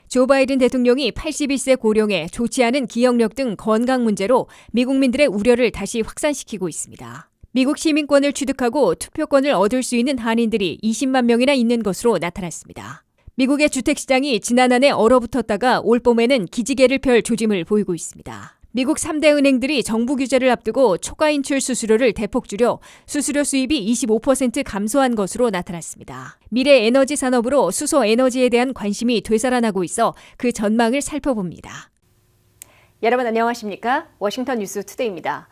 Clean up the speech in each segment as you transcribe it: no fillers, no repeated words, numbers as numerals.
조 바이든 대통령이 81세 고령에 좋지 않은 기억력 등 건강 문제로 미국민들의 우려를 다시 확산시키고 있습니다. 미국 시민권을 취득하고 투표권을 얻을 수 있는 한인들이 20만 명이나 있는 것으로 나타났습니다. 미국의 주택시장이 지난 한 해 얼어붙었다가 올 봄에는 기지개를 펼 조짐을 보이고 있습니다. 미국 3대 은행들이 정부 규제를 앞두고 초과 인출 수수료를 대폭 줄여 수수료 수입이 25% 감소한 것으로 나타났습니다. 미래 에너지 산업으로 수소 에너지에 대한 관심이 되살아나고 있어 그 전망을 살펴봅니다. 여러분 안녕하십니까? 워싱턴 뉴스 투데이입니다.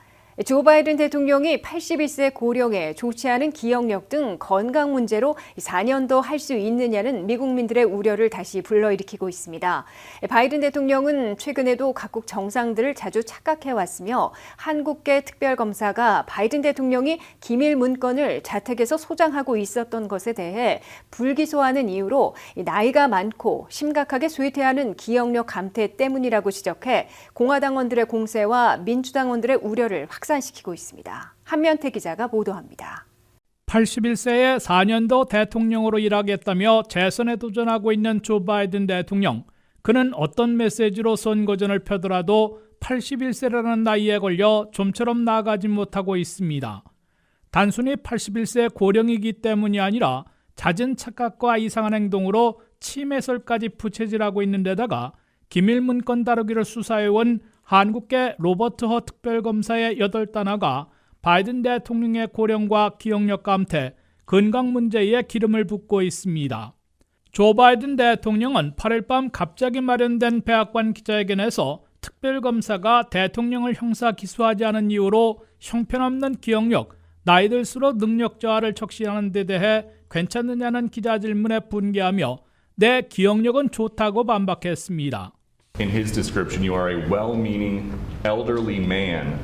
조 바이든 대통령이 81세 고령에 좋지 않은 기억력 등 건강 문제로 4년 더 할 수 있느냐는 미국민들의 우려를 다시 불러일으키고 있습니다. 바이든 대통령은 최근에도 각국 정상들을 자주 착각해왔으며 한국계 특별검사가 바이든 대통령이 기밀 문건을 자택에서 소장하고 있었던 것에 대해 불기소하는 이유로 나이가 많고 심각하게 쇠퇴하는 기억력 감퇴 때문이라고 지적해 공화당원들의 공세와 민주당원들의 우려를 확산시키고 있습니다. 한면태 기자가 보도합니다. 81세에 4년 더 대통령으로 일하겠다며 재선에 도전하고 있는 조 바이든 대통령. 그는 어떤 메시지로 선거전을 펴더라도 81세라는 나이에 걸려 좀처럼 나아가지 못하고 있습니다. 단순히 81세 고령이기 때문이 아니라 잦은 착각과 이상한 행동으로 치매설까지 부채질하고 있는 데다가 기밀 문건 다루기를 수사해온 한국계 로버트 허 특별검사의 8단화가 바이든 대통령의 고령과 기억력 감퇴, 건강 문제에 기름을 붓고 있습니다. 조 바이든 대통령은 8일 밤 갑자기 마련된 백악관 기자회견에서 특별검사가 대통령을 형사 기소하지 않은 이유로 형편없는 기억력, 나이 들수록 능력 저하를 적시하는 데 대해 괜찮느냐는 기자 질문에 분개하며 내 기억력은 좋다고 반박했습니다. In his description, you are a well-meaning elderly man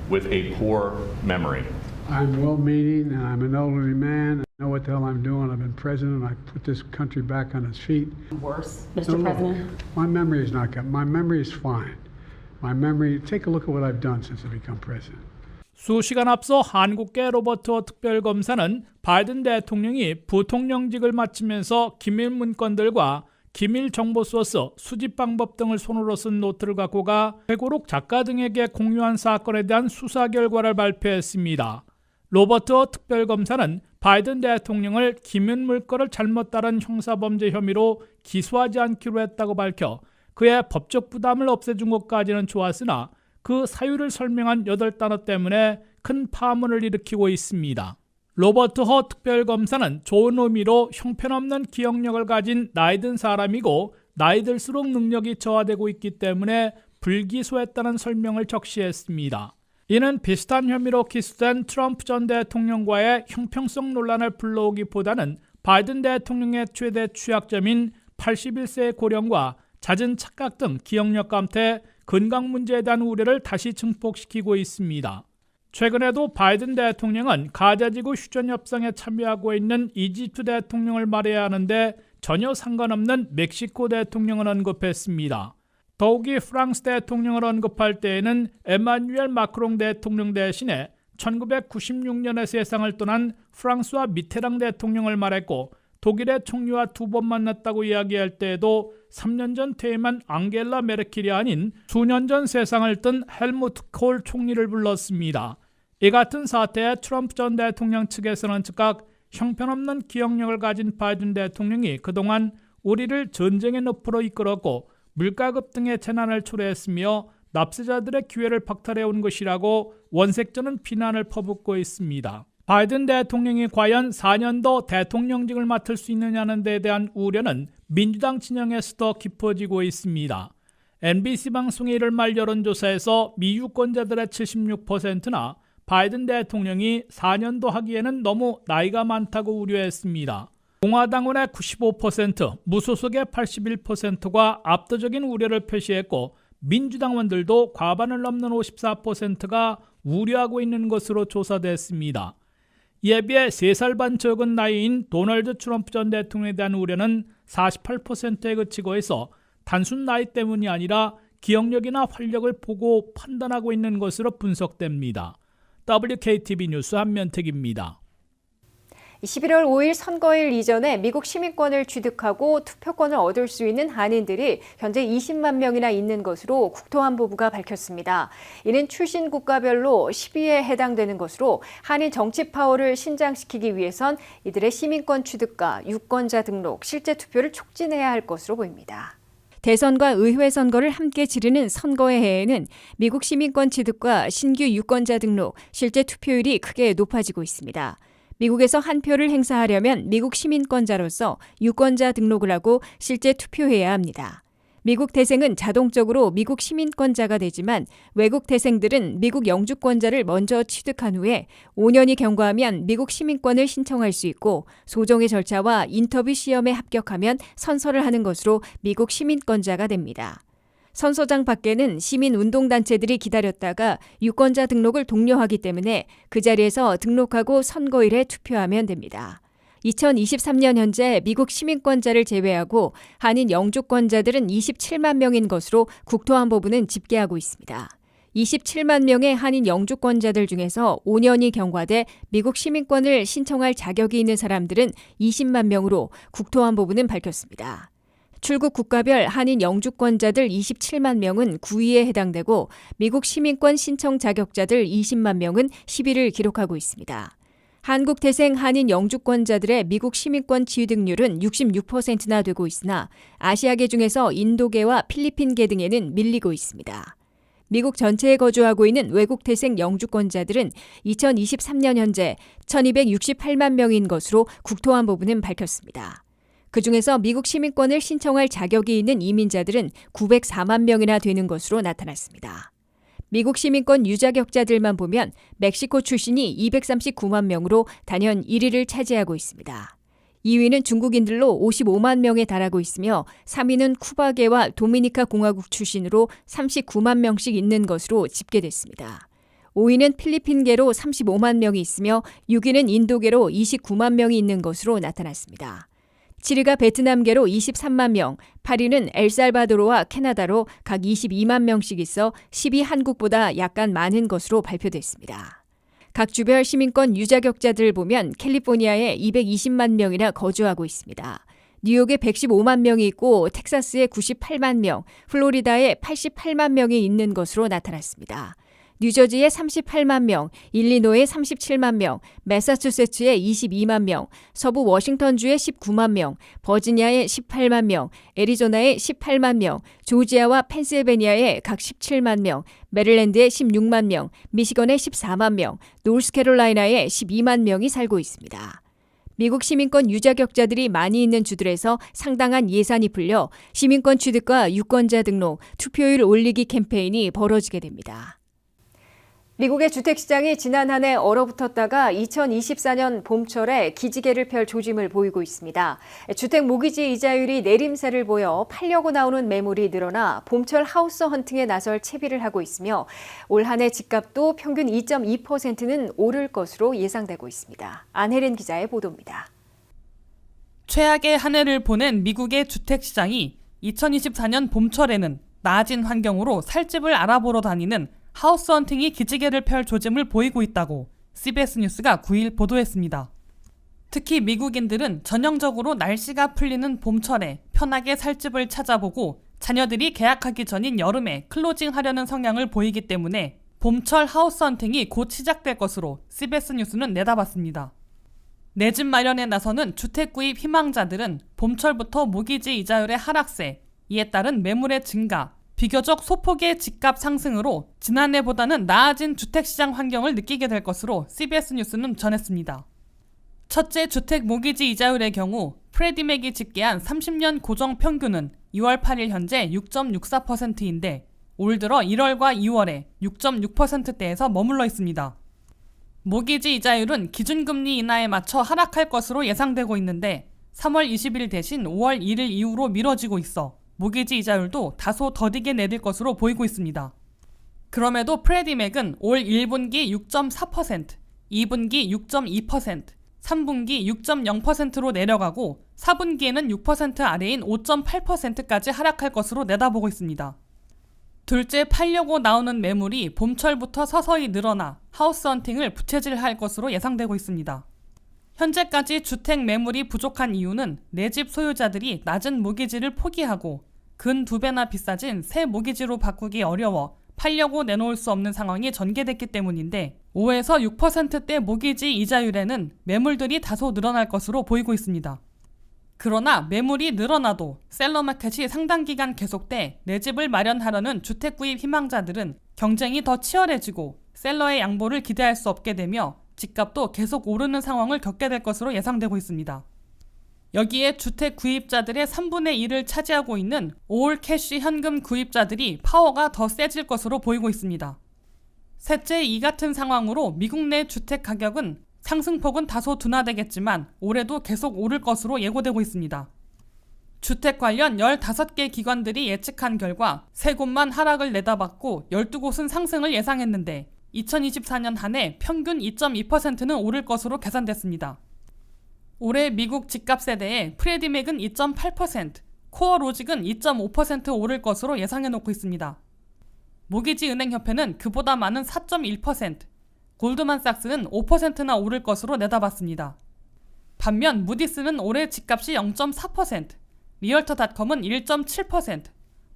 with a poor memory. I'm well-meaning and I'm an elderly man. I know what the hell I'm doing. I've been president. I put this country back on its feet. Worse, Mr. President? My memory is not good. My memory is fine. My memory, take a look at what I've done since I've become president. 수시간 앞서 한국계 로버트 허 특별검사는 바이든 대통령이 부통령직을 마치면서 기밀 문건들과 기밀 정보 소스, 수집 방법 등을 손으로 쓴 노트를 갖고 가 회고록 작가 등에게 공유한 사건에 대한 수사 결과를 발표했습니다. 로버트 허 특별검사는 바이든 대통령을 기밀 문건을 잘못 따른 형사범죄 혐의로 기소하지 않기로 했다고 밝혀 그의 법적 부담을 없애준 것까지는 좋았으나 그 사유를 설명한 8단어 때문에 큰 파문을 일으키고 있습니다. 로버트 허 특별검사는 좋은 의미로 형편없는 기억력을 가진 나이 든 사람이고 나이 들수록 능력이 저하되고 있기 때문에 불기소했다는 설명을 적시했습니다. 이는 비슷한 혐의로 기소된 트럼프 전 대통령과의 형평성 논란을 불러오기보다는 바이든 대통령의 최대 취약점인 81세의 고령과 잦은 착각 등 기억력 감퇴, 건강 문제에 대한 우려를 다시 증폭시키고 있습니다. 최근에도 바이든 대통령은 가자지구 휴전 협상에 참여하고 있는 이집트 대통령을 말해야 하는데 전혀 상관없는 멕시코 대통령을 언급했습니다. 더욱이 프랑스 대통령을 언급할 때에는 에마뉴엘 마크롱 대통령 대신에 1996년에 세상을 떠난 프랑스와 미테랑 대통령을 말했고 독일의 총리와 2번 만났다고 이야기할 때에도 3년 전 퇴임한 앙겔라 메르켈이 아닌 수년 전 세상을 뜬 헬무트 콜 총리를 불렀습니다. 이 같은 사태에 트럼프 전 대통령 측에서는 즉각 형편없는 기억력을 가진 바이든 대통령이 그동안 우리를 전쟁의 늪으로 이끌었고 물가 급등의 재난을 초래했으며 납세자들의 기회를 박탈해온 것이라고 원색적인 비난을 퍼붓고 있습니다. 바이든 대통령이 과연 4년 더 대통령직을 맡을 수 있느냐는 데 대한 우려는 민주당 진영에서 더 깊어지고 있습니다. NBC 방송의 1월 말 여론조사에서 미 유권자들의 76%나 바이든 대통령이 4년 더 하기에는 너무 나이가 많다고 우려했습니다. 공화당원의 95%, 무소속의 81%가 압도적인 우려를 표시했고 민주당원들도 과반을 넘는 54%가 우려하고 있는 것으로 조사됐습니다. 이에 비해 3살 반 적은 나이인 도널드 트럼프 전 대통령에 대한 우려는 48%에 그치고 있어 단순 나이 때문이 아니라 기억력이나 활력을 보고 판단하고 있는 것으로 분석됩니다. WKTV 뉴스 한면택입니다. 11월 5일 선거일 이전에 미국 시민권을 취득하고 투표권을 얻을 수 있는 한인들이 현재 20만 명이나 있는 것으로 국토안보부가 밝혔습니다. 이는 출신 국가별로 10위에 해당되는 것으로 한인 정치 파워를 신장시키기 위해선 이들의 시민권 취득과 유권자 등록, 실제 투표를 촉진해야 할 것으로 보입니다. 대선과 의회 선거를 함께 치르는 선거의 해에는 미국 시민권 취득과 신규 유권자 등록, 실제 투표율이 크게 높아지고 있습니다. 미국에서 한 표를 행사하려면 미국 시민권자로서 유권자 등록을 하고 실제 투표해야 합니다. 미국 대생은 자동적으로 미국 시민권자가 되지만 외국 대생들은 미국 영주권자를 먼저 취득한 후에 5년이 경과하면 미국 시민권을 신청할 수 있고 소정의 절차와 인터뷰 시험에 합격하면 선서를 하는 것으로 미국 시민권자가 됩니다. 선서장 밖에는 시민운동단체들이 기다렸다가 유권자 등록을 독려하기 때문에 그 자리에서 등록하고 선거일에 투표하면 됩니다. 2023년 현재 미국 시민권자를 제외하고 한인 영주권자들은 27만 명인 것으로 국토안보부는 집계하고 있습니다. 27만 명의 한인 영주권자들 중에서 5년이 경과돼 미국 시민권을 신청할 자격이 있는 사람들은 20만 명으로 국토안보부는 밝혔습니다. 출국 국가별 한인 영주권자들 27만 명은 9위에 해당되고 미국 시민권 신청 자격자들 20만 명은 10위를 기록하고 있습니다. 한국 태생 한인 영주권자들의 미국 시민권 취득률은 66%나 되고 있으나 아시아계 중에서 인도계와 필리핀계 등에는 밀리고 있습니다. 미국 전체에 거주하고 있는 외국 태생 영주권자들은 2023년 현재 1268만 명인 것으로 국토안보부는 밝혔습니다. 그중에서 미국 시민권을 신청할 자격이 있는 이민자들은 904만 명이나 되는 것으로 나타났습니다. 미국 시민권 유자격자들만 보면 멕시코 출신이 239만 명으로 단연 1위를 차지하고 있습니다. 2위는 중국인들로 55만 명에 달하고 있으며 3위는 쿠바계와 도미니카 공화국 출신으로 39만 명씩 있는 것으로 집계됐습니다. 5위는 필리핀계로 35만 명이 있으며 6위는 인도계로 29만 명이 있는 것으로 나타났습니다. 7위가 베트남계로 23만 명, 8위는 엘살바도르와 캐나다로 각 22만 명씩 있어 10위 한국보다 약간 많은 것으로 발표됐습니다. 각 주별 시민권 유자격자들을 보면 캘리포니아에 220만 명이나 거주하고 있습니다. 뉴욕에 115만 명이 있고 텍사스에 98만 명, 플로리다에 88만 명이 있는 것으로 나타났습니다. 뉴저지에 38만 명, 일리노이에 37만 명, 매사추세츠에 22만 명, 서부 워싱턴주에 19만 명, 버지니아에 18만 명, 애리조나에 18만 명, 조지아와 펜실베니아에 각 17만 명, 메릴랜드에 16만 명, 미시건에 14만 명, 노스캐롤라이나에 12만 명이 살고 있습니다. 미국 시민권 유자격자들이 많이 있는 주들에서 상당한 예산이 풀려 시민권 취득과 유권자 등록, 투표율 올리기 캠페인이 벌어지게 됩니다. 미국의 주택시장이 지난 한 해 얼어붙었다가 2024년 봄철에 기지개를 펼 조짐을 보이고 있습니다. 주택 모기지 이자율이 내림세를 보여 팔려고 나오는 매물이 늘어나 봄철 하우스 헌팅에 나설 채비를 하고 있으며 올 한 해 집값도 평균 2.2%는 오를 것으로 예상되고 있습니다. 안혜린 기자의 보도입니다. 최악의 한 해를 보낸 미국의 주택시장이 2024년 봄철에는 나아진 환경으로 살 집을 알아보러 다니는 하우스 헌팅이 기지개를 펼 조짐을 보이고 있다고 CBS 뉴스가 9일 보도했습니다. 특히 미국인들은 전형적으로 날씨가 풀리는 봄철에 편하게 살 집을 찾아보고 자녀들이 개학하기 전인 여름에 클로징하려는 성향을 보이기 때문에 봄철 하우스 헌팅이 곧 시작될 것으로 CBS 뉴스는 내다봤습니다. 내 집 마련에 나서는 주택 구입 희망자들은 봄철부터 모기지 이자율의 하락세, 이에 따른 매물의 증가, 비교적 소폭의 집값 상승으로 지난해보다는 나아진 주택시장 환경을 느끼게 될 것으로 CBS 뉴스는 전했습니다. 첫째 주택 모기지 이자율의 경우 프레디맥이 집계한 30년 고정 평균은 2월 8일 현재 6.64%인데 올 들어 1월과 2월에 6.6%대에서 머물러 있습니다. 모기지 이자율은 기준금리 인하에 맞춰 하락할 것으로 예상되고 있는데 3월 20일 대신 5월 1일 이후로 미뤄지고 있어 모기지 이자율도 다소 더디게 내릴 것으로 보이고 있습니다. 그럼에도 프레디맥은 올 1분기 6.4%, 2분기 6.2%, 3분기 6.0%로 내려가고 4분기에는 6% 아래인 5.8%까지 하락할 것으로 내다보고 있습니다. 둘째, 팔려고 나오는 매물이 봄철부터 서서히 늘어나 하우스 헌팅을 부채질할 것으로 예상되고 있습니다. 현재까지 주택 매물이 부족한 이유는 내 집 소유자들이 낮은 모기지를 포기하고 근 2배나 비싸진 새 모기지로 바꾸기 어려워 팔려고 내놓을 수 없는 상황이 전개됐기 때문인데 5에서 6%대 모기지 이자율에는 매물들이 다소 늘어날 것으로 보이고 있습니다. 그러나 매물이 늘어나도 셀러 마켓이 상당 기간 계속돼 내 집을 마련하려는 주택 구입 희망자들은 경쟁이 더 치열해지고 셀러의 양보를 기대할 수 없게 되며 집값도 계속 오르는 상황을 겪게 될 것으로 예상되고 있습니다. 여기에 주택 구입자들의 3분의 1을 차지하고 있는 올 캐시 현금 구입자들이 파워가 더 세질 것으로 보이고 있습니다. 셋째, 이 같은 상황으로 미국 내 주택 가격은 상승폭은 다소 둔화되겠지만 올해도 계속 오를 것으로 예고되고 있습니다. 주택 관련 15개 기관들이 예측한 결과 3곳만 하락을 내다봤고 12곳은 상승을 예상했는데 2024년 한 해 평균 2.2%는 오를 것으로 계산됐습니다. 올해 미국 집값 세대의 프레디 맥은 2.8%, 코어 로직은 2.5% 오를 것으로 예상해놓고 있습니다. 모기지 은행협회는 그보다 많은 4.1%, 골드만삭스는 5%나 오를 것으로 내다봤습니다. 반면 무디스는 올해 집값이 0.4%, 리얼터닷컴은 1.7%,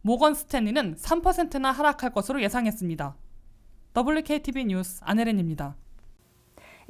모건 스탠리는 3%나 하락할 것으로 예상했습니다. WKTV 뉴스 안혜린입니다.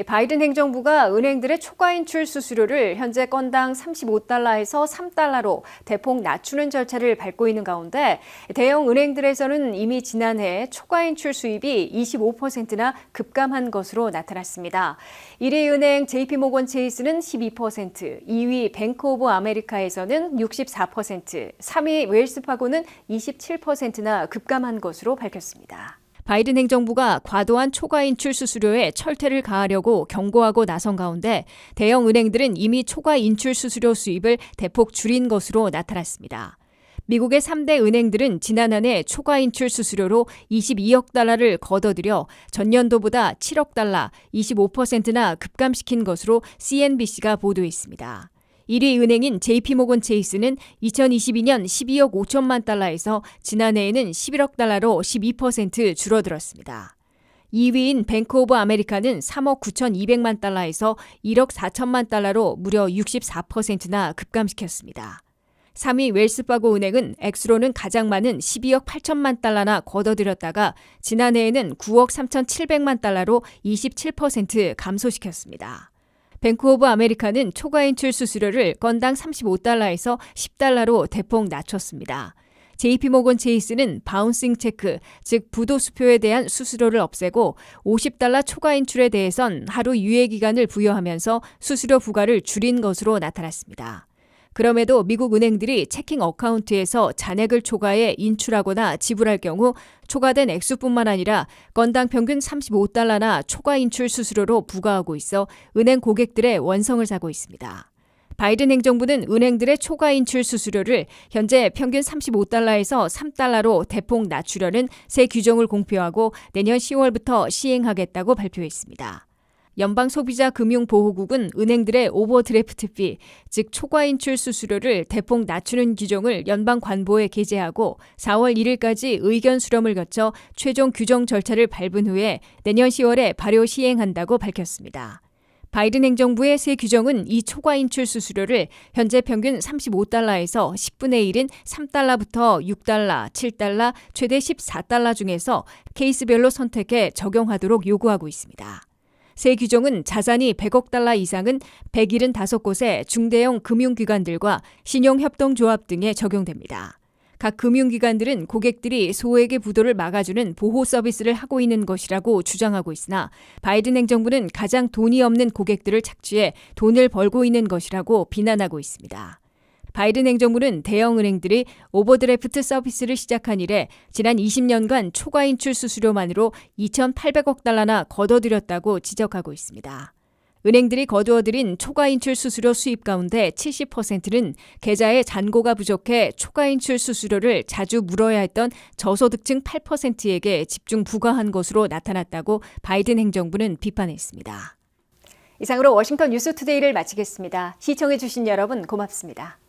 바이든 행정부가 은행들의 초과 인출 수수료를 현재 건당 35달러에서 3달러로 대폭 낮추는 절차를 밟고 있는 가운데 대형 은행들에서는 이미 지난해 초과 인출 수입이 25%나 급감한 것으로 나타났습니다. 1위 은행 JP모건 체이스는 12%, 2위 뱅크 오브 아메리카에서는 64%, 3위 웰스파고는 27%나 급감한 것으로 밝혔습니다. 바이든 행정부가 과도한 초과 인출 수수료에 철퇴를 가하려고 경고하고 나선 가운데 대형 은행들은 이미 초과 인출 수수료 수입을 대폭 줄인 것으로 나타났습니다. 미국의 3대 은행들은 지난 한 해 초과 인출 수수료로 22억 달러를 걷어들여 전년도보다 7억 달러, 25%나 급감시킨 것으로 CNBC가 보도했습니다. 1위 은행인 JP모건 체이스는 2022년 12억 5천만 달러에서 지난해에는 11억 달러로 12% 줄어들었습니다. 2위인 뱅크 오브 아메리카는 3억 9,200만 달러에서 1억 4천만 달러로 무려 64%나 급감시켰습니다. 3위 웰스파고 은행은 액수로는 가장 많은 12억 8천만 달러나 걷어들였다가 지난해에는 9억 3,700만 달러로 27% 감소시켰습니다. 뱅크 오브 아메리카는 초과 인출 수수료를 건당 35달러에서 10달러로 대폭 낮췄습니다. JP모건 체이스는 바운싱 체크, 즉 부도수표에 대한 수수료를 없애고 50달러 초과 인출에 대해선 하루 유예 기간을 부여하면서 수수료 부과를 줄인 것으로 나타났습니다. 그럼에도 미국 은행들이 체킹 어카운트에서 잔액을 초과해 인출하거나 지불할 경우 초과된 액수뿐만 아니라 건당 평균 35달러나 초과 인출 수수료로 부과하고 있어 은행 고객들의 원성을 사고 있습니다. 바이든 행정부는 은행들의 초과 인출 수수료를 현재 평균 35달러에서 3달러로 대폭 낮추려는 새 규정을 공표하고 내년 10월부터 시행하겠다고 발표했습니다. 연방소비자금융보호국은 은행들의 오버드래프트 피, 즉 초과 인출 수수료를 대폭 낮추는 규정을 연방관보에 게재하고 4월 1일까지 의견 수렴을 거쳐 최종 규정 절차를 밟은 후에 내년 10월에 발효 시행한다고 밝혔습니다. 바이든 행정부의 새 규정은 이 초과 인출 수수료를 현재 평균 35달러에서 10분의 1인 3달러부터 6달러, 7달러, 최대 14달러 중에서 케이스별로 선택해 적용하도록 요구하고 있습니다. 새 규정은 자산이 100억 달러 이상은 175곳의 중대형 금융기관들과 신용협동조합 등에 적용됩니다. 각 금융기관들은 고객들이 소액의 부도를 막아주는 보호 서비스를 하고 있는 것이라고 주장하고 있으나 바이든 행정부는 가장 돈이 없는 고객들을 착취해 돈을 벌고 있는 것이라고 비난하고 있습니다. 바이든 행정부는 대형 은행들이 오버드래프트 서비스를 시작한 이래 지난 20년간 초과 인출 수수료만으로 2,800억 달러나 거둬들였다고 지적하고 있습니다. 은행들이 거두어들인 초과 인출 수수료 수입 가운데 70%는 계좌에 잔고가 부족해 초과 인출 수수료를 자주 물어야 했던 저소득층 8%에게 집중 부과한 것으로 나타났다고 바이든 행정부는 비판했습니다. 이상으로 워싱턴 뉴스투데이를 마치겠습니다. 시청해주신 여러분 고맙습니다.